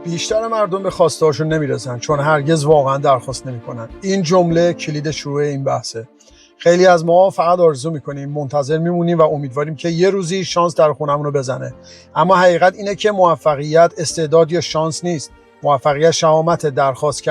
بیشتر مردم به خواسته هاشون نمیرسن چون هرگز واقعا درخواست نمیکنن. این جمله کلید شروع این بحثه. خیلی از ما فقط آرزو میکنیم، منتظر میمونیم و امیدواریم که یه روزی شانس در خونمون رو بزنه. اما حقیقت اینه که موفقیت استعداد یا شانس نیست. موفقیت شهامت درخواست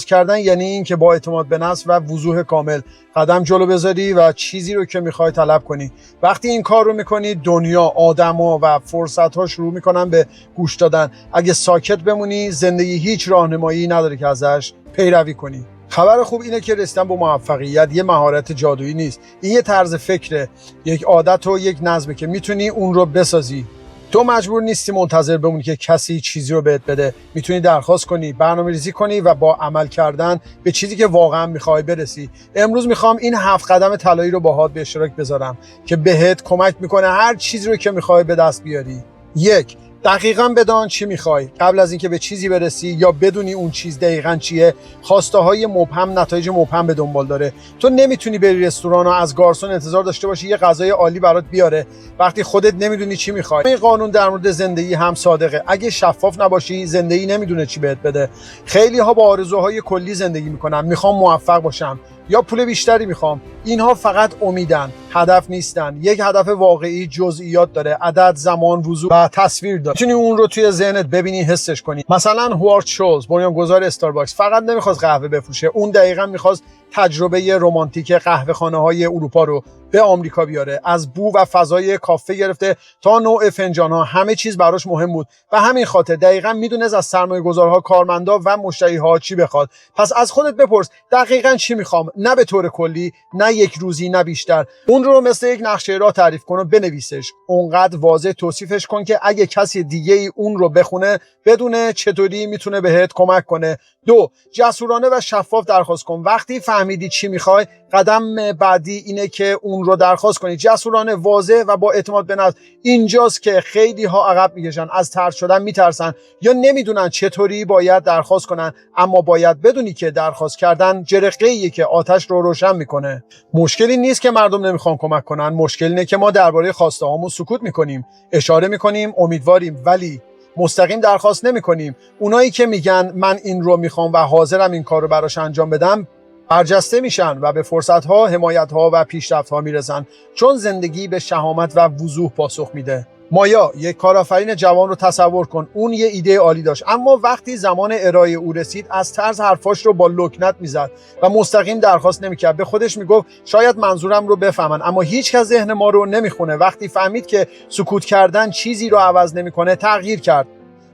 کردن یعنی این که با اعتماد به نفس و وضوح کامل قدم جلو بذاری و چیزی رو که میخوای طلب کنی. وقتی این کار رو میکنی، دنیا، آدما و فرصت‌ها شروع میکنن به گوش دادن. اگه ساکت بمونی، زندگی هیچ راهنمایی نداره که ازش پیروی کنی. خبر خوب اینه که رسیدن به موفقیت یه مهارت جادویی نیست. این یه طرز فکره، یک عادت و یک نظمه که میتونی اون رو بسازی. تو مجبور نیستی منتظر بمونی که کسی چیزی رو بهت بده. میتونی درخواست کنی، برنامه‌ریزی کنی و با عمل کردن به چیزی که واقعا میخوای برسی. امروز میخوام این 7 قدم طلایی رو باهات به اشتراک بذارم که بهت کمک میکنه هر چیزی رو که میخوای به دست بیاری. 1. دقیقاً بدان چی میخوای. قبل از اینکه به چیزی برسی یا بدونی اون چیز دقیقاً چیه، خواسته های مبهم نتایج مبهم به دنبال داره. تو نمیتونی بری رستوران و از گارسون انتظار داشته باشی یه غذای عالی برات بیاره وقتی خودت نمیدونی چی میخوای. این قانون در مورد زندگی هم صادقه. اگه شفاف نباشی، زندگی نمیدونه چی بهت بده. خیلی ها با آرزوهای کلی زندگی میکنن. میخوام موفق باشم یا پول بیشتری میخوام. اینها فقط امیدن، هدف نیستن. یک هدف واقعی جزئیات داره، عدد، زمان، وضوح و تصویر داره. میتونی اون رو توی ذهنت ببینی، حسش کنی. مثلا هوارد شولز، بنیانگذار استارباکس، فقط نمیخواست قهوه بفروشه، اون دقیقاً میخواست تجربه رمانتیک قهوه‌خانه‌های اروپا رو به آمریکا بیاره. از بو و فضای کافه گرفته تا نوع فنجان‌ها، همه چیز براش مهم بود و همین خاطر دقیقاً میدونست از سرمایه‌گذارها، کارمندا و مشتری‌ها چی بخواد. پس از خودت بپرس دقیقاً چی میخوام، نه به طور کلی، نه یک روزی، نه بیشتر. اون رو مثل یک نقشه راه تعریف کن و بنویسش. اونقدر واضح توصیفش کن که اگه کسی دیگه ای اون رو بخونه بدونه چطوری میتونه بهت کمک کنه. 2. جسورانه و شفاف درخواست کن. وقتی فهمیدی چی میخوای، قدم بعدی اینه که اون رو درخواست کنی. جسورانه، واضح و با اعتماد به نفس. اینجاست که خیلی ها عقب میکشن، از طرد شدن میترسن یا نمیدونن چطوری باید درخواست کنن. اما باید بدونی که درخواست کردن جرقه‌ایه که آتش رو روشن میکنه. مشکلی نیست که مردم نمیخوان کمک کنن، مشکل اینه که ما درباره خواسته هامون سکوت میکنیم، اشاره میکنیم، امیدواریم، ولی مستقیم درخواست نمی‌کنیم. اونایی که میگن من این رو میخوام و حاضرم این کار رو براش انجام بدم، برجسته میشن و به فرصت‌ها، حمایت‌ها و پیشرفت‌ها میرسن، چون زندگی به شهامت و وضوح پاسخ میده. مایا، یک کارآفرین جوان رو تصور کن. اون یه ایده عالی داشت، اما وقتی زمان ارائه او رسید از طرز حرفاش رو با لکنت میزد و مستقیم درخواست نمیکرد. به خودش میگفت شاید منظورم رو بفهمن، اما هیچ کس ذهن ما رو نمیخونه. وقتی فهمید که سکوت کردن چیزی رو عوض نمیکنه، تغییر کرد.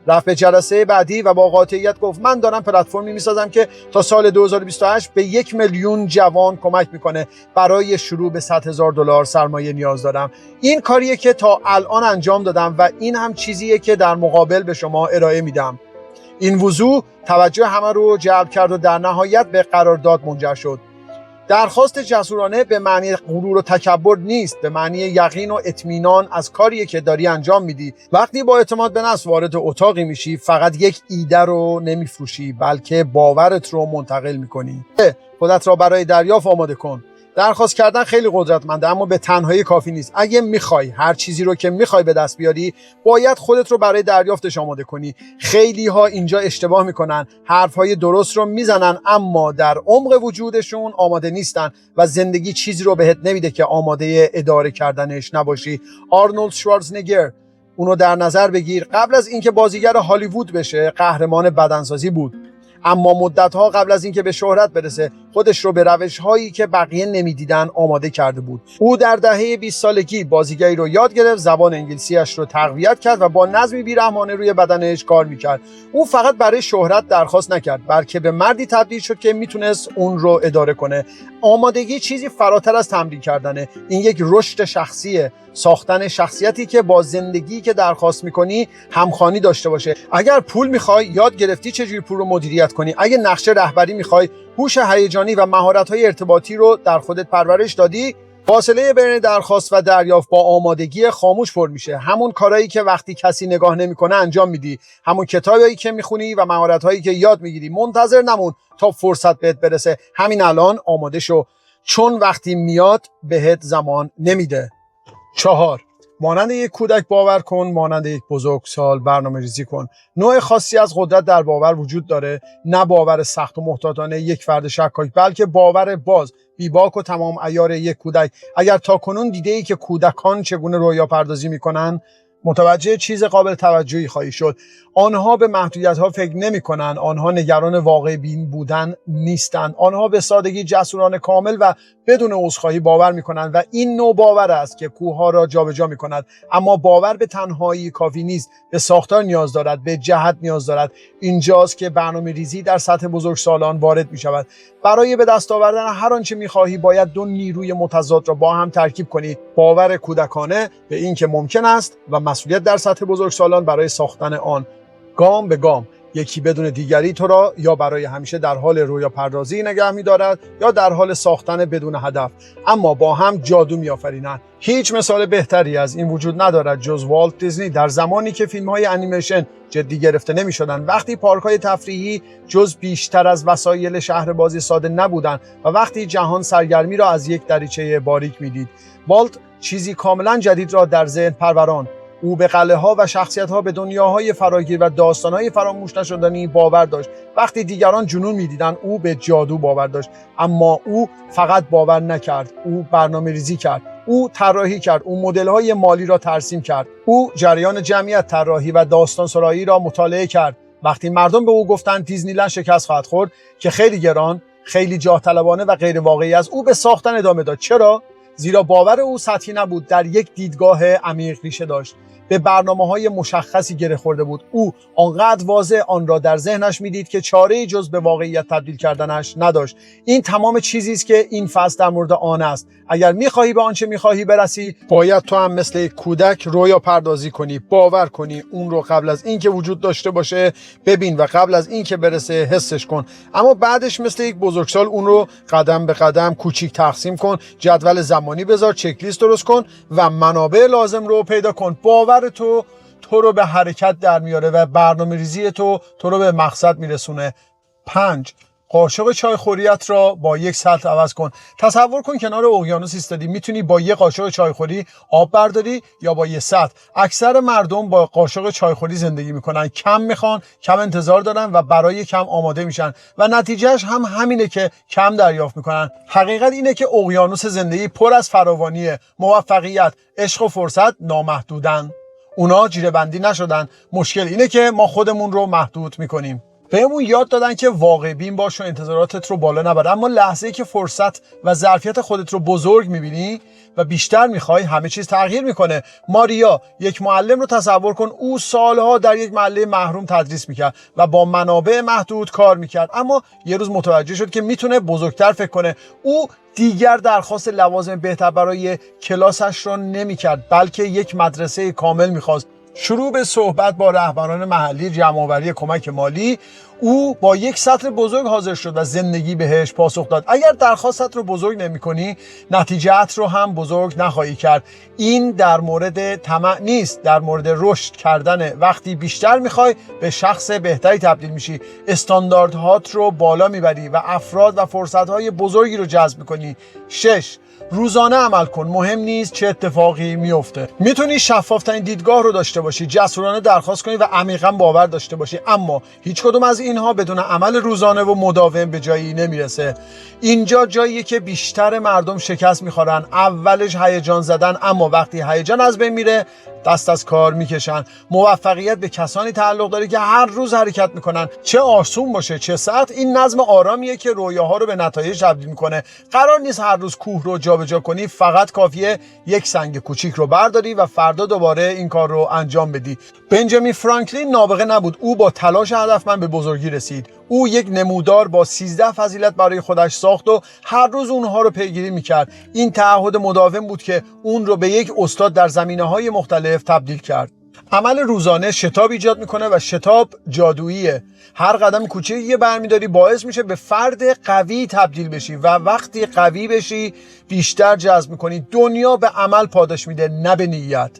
رفت به جلسه بعدی و با قاطعیت گفت من دارم پلتفرمی میسازم که تا سال 2028 به 1 میلیون جوان کمک میکنه. برای شروع به $100,000 سرمایه نیاز دارم. این کاریه که تا الان انجام دادم و این هم چیزیه که در مقابل به شما ارائه میدم. این وضوح توجه همه رو جلب کرد و در نهایت به قرارداد منجر شد. درخواست جسورانه به معنی غرور و تکبر نیست، به معنی یقین و اطمینان از کاریه که داری انجام میدی. وقتی با اعتماد به نفس وارد اتاقی میشی، فقط یک ایده رو نمیفروشی، بلکه باورت رو منتقل میکنی. خودت را برای دریافت آماده کن. درخواست کردن خیلی قدرتمنده، اما به تنهایی کافی نیست. اگه میخوای هر چیزی رو که میخوای به دست بیاری، باید خودت رو برای دریافتش آماده کنی. خیلی ها اینجا اشتباه میکنن، حرفهای درست رو میزنن اما در عمق وجودشون آماده نیستن و زندگی چیزی رو بهت نمیده که آماده اداره کردنش نباشی. آرنولد شوارزنگر، اونو در نظر بگیر، قبل از اینکه بازیگر هالیوود بشه قهرمان بدنسازی بود، اما مدت‌ها قبل از اینکه به شهرت برسه خودش رو به روش‌هایی که بقیه نمی‌دیدن آماده کرده بود. او در دهه 20 سالگی بازیگری رو یاد گرفت، زبان انگلیسیش رو تقویت کرد و با نظمی بی‌رحمانه روی بدنش کار می‌کرد. او فقط برای شهرت درخواست نکرد، بلکه به مردی تبدیل شد که میتونست اون رو اداره کنه. آمادگی چیزی فراتر از تمرین کردنه. این یک رشد شخصیه، ساختن شخصیتی که با زندگی که درخواست میکنی همخوانی داشته باشه. اگر پول میخوای، یاد گرفتی چجوری پول رو مدیریت کنی. اگه نقشه رهبری میخوای، هوش هیجانی و مهارت‌های ارتباطی رو در خودت پرورش دادی. فاصله بین درخواست و دریافت با آمادگی خاموش پر میشه. همون کارهایی که وقتی کسی نگاه نمیکنه انجام میدی، همون کتابایی که میخونی و مهارت‌هایی که یاد میگیری. منتظر نمون تا فرصت بهت برسه، همین الان آماده شو، چون وقتی میاد بهت زمان نمیده. 4. مانند یک کودک باور کن، مانند یک بزرگسال برنامه‌ریزی کن. نوع خاصی از قدرت در باور وجود داره، نه باور سخت و محتاطانه یک فرد شکاک، بلکه باور باز، بیباک و تمام عیار یک کودک. اگر تاکنون دیده‌ای که کودکان چگونه رویا پردازی می‌کنند، متوجه چیز قابل توجهی خواهی شد. آنها به محدودیت‌ها فکر نمی‌کنند، آنها نگران واقع بین بودن نیستند. آنها به سادگی جسورانه کامل و بدون عذرخواهی باور می‌کنند و این نوع باور است که کوه‌ها را جابجا می‌کند. اما باور به تنهایی کافی نیست، به ساختار نیاز دارد، به جهت نیاز دارد. اینجاست که برنامه‌ریزی در سطح بزرگسالان وارد می‌شود. برای به دست آوردن هر آنچه می‌خواهی باید دو نیروی متضاد را با هم ترکیب کنی: باور کودکانه به اینکه ممکن است و مسئولیت در سطح بزرگسالان برای ساختن آن. گام به گام، یکی بدون دیگری تو را یا برای همیشه در حال رویا پردازی نگه می‌دارد یا در حال ساختن بدون هدف، اما با هم جادو می‌آفرینند. هیچ مثال بهتری از این وجود ندارد جز والت دیزنی. در زمانی که فیلم‌های انیمیشن جدی گرفته نمی‌شدند، وقتی پارک‌های تفریحی جز بیشتر از وسایل شهربازی ساده نبودند و وقتی جهان سرگرمی را از یک دریچه باریک می‌دید، والت چیزی کاملا جدید را در ذهن پروراند. او به قلعه‌ها و شخصیت‌ها، به دنیاهای فراگیر و داستان‌های فراموش نشدنی باور داشت. وقتی دیگران جنون می‌دیدند، او به جادو باور داشت. اما او فقط باور نکرد، او برنامه‌ریزی کرد. او طراحی کرد، او مدل‌های مالی را ترسیم کرد. او جریان جمعیت طراحی و داستان سرایی را مطالعه کرد. وقتی مردم به او گفتند دیزنیلند شکست خواهد خورد، که خیلی گران، خیلی جاه طلبانه و غیر واقعی است، او به ساختن ادامه داد. چرا؟ زیرا باور او سطحی نبود، در یک دیدگاه عمیق ریشه داشت. به برنامه‌های مشخصی گره خورده بود. او آنقدر واضح آن را در ذهنش می‌دید که چاره‌ای جز به واقعیت تبدیل کردنش نداشت. این تمام چیزی است که این فصل در مورد آن است. اگر می‌خواهی به آنچه می‌خواهی برسی، باید تو هم مثل یک کودک رویا پردازی کنی، باور کنی، اون رو قبل از اینکه وجود داشته باشه ببین و قبل از اینکه برسه حسش کن. اما بعدش مثل یک بزرگسال اون رو قدم به قدم کوچیک تقسیم کن، جدول زمانی بذار، چک لیست درست کن و منابع لازم رو پیدا کن. باور تو رو به حرکت در میاره و برنامه‌ریزی تو رو به مقصد میرسونه. 5. قاشق چایخوریت را با یک سطل عوض کن. تصور کن کنار اقیانوس ایستادی، میتونی با یک قاشق چایخوری آب برداری یا با یک سطل. اکثر مردم با قاشق چایخوری زندگی میکنن، کم میخوان، کم انتظار دارن و برای کم آماده میشن و نتیجهش هم همینه که کم دریافت میکنن. حقیقت اینه که اقیانوس زندگی پر از فراوانی، موفقیت، عشق و فرصت نامحدودن. اونا جیره بندی نشدن. مشکل اینه که ما خودمون رو محدود میکنیم. بهمون یاد دادن که واقع بین باش و انتظاراتت رو بالا نبر، اما لحظه‌ای که فرصت و ظرفیت خودت رو بزرگ می‌بینی و بیشتر می‌خوای، همه چیز تغییر می‌کنه. ماریا، یک معلم رو تصور کن، او سالها در یک محله محروم تدریس می‌کرد و با منابع محدود کار می‌کرد، اما یه روز متوجه شد که می‌تونه بزرگتر فکر کنه. او دیگر درخواست لوازم بهتر برای کلاسش را نمی‌کرد، بلکه یک مدرسه کامل می‌خواست. شروع به صحبت با رهبران محلی، جمع‌آوری کمک مالی. او با یک سطر بزرگ حاضر شد و زندگی بهش پاسخ داد. اگر درخواستت رو بزرگ نمی‌کنی، نتیجه‌ات رو هم بزرگ نخواهی کرد. این در مورد طمع نیست، در مورد رشد کردن. وقتی بیشتر می‌خوای، به شخص بهتری تبدیل میشی، استانداردهات رو بالا میبری و افراد و فرصت‌های بزرگی رو جذب می‌کنی. 6. روزانه عمل کن، مهم نیست چه اتفاقی میفته. میتونی شفافترین دیدگاه رو داشته باشی، جسورانه درخواست کنی و عمیقاً باور داشته باشی، اما هیچ کدوم از اینها بدون عمل روزانه و مداوم به جایی نمیرسه. اینجا جاییه که بیشتر مردم شکست میخورن. اولش هیجان زدن، اما وقتی هیجان از بین میره، دست از کار میکشن. موفقیت به کسانی تعلق داره که هر روز حرکت میکنن، چه آسون باشه چه سخت. این نظم آرامیه که رویاها رو به نتایج تبدیل میکنه. قرار نیست هر روز کوه رو جابجا کنی، فقط کافیه یک سنگ کوچیک رو برداری و فردا دوباره این کار رو انجام بدی. بنجامین فرانکلین نابغه نبود، او با تلاش هدفمند به بزرگی رسید. او یک نمودار با 13 فضیلت برای خودش ساخت و هر روز اونها رو پیگیری میکرد. این تعهد مداوم بود که اون رو به یک استاد در زمینه‌های مختلف تبدیل کرد. عمل روزانه شتاب ایجاد میکنه و شتاب جادوییه. هر قدم کوچیکی برمیداری باعث میشه به فرد قوی تبدیل بشی و وقتی قوی بشی بیشتر جذب میکنی. دنیا به عمل پاداش میده، نه به نیت.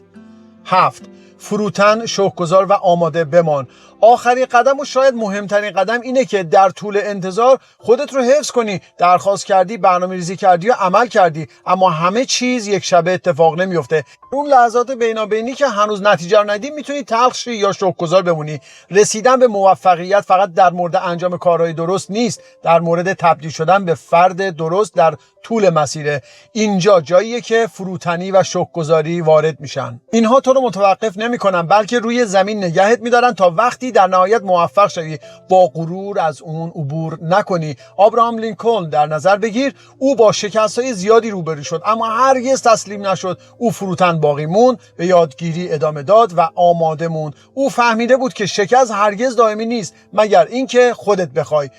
7. فروتن، شوق‌گذار و آماده بمان. آخرین قدم و شاید مهمترین قدم اینه که در طول انتظار خودت رو حفظ کنی. درخواست کردی، برنامه‌ریزی کردی و عمل کردی، اما همه چیز یک شبه اتفاق نمیفته. اون لحظات بینابینی که هنوز نتیجه رو ندی میتونی تلخ شی یا شکرگزار بمونی. رسیدن به موفقیت فقط در مورد انجام کارهای درست نیست، در مورد تبدیل شدن به فرد درست در طول مسیره. اینجا جاییه که فروتنی و شکرگزاری وارد میشن. اینها تو رو متوقف نمیکنن، بلکه روی زمین نگهت میدارن تا وقتی در نهایت موفق شوی با غرور از اون عبور نکنی. آبراهام لینکلن در نظر بگیر، او با شکست‌های زیادی روبرو شد اما هرگز تسلیم نشد. او فروتن باقی موند، به یادگیری ادامه داد و آماده موند. او فهمیده بود که شکست هرگز دائمی نیست مگر اینکه خودت بخوای.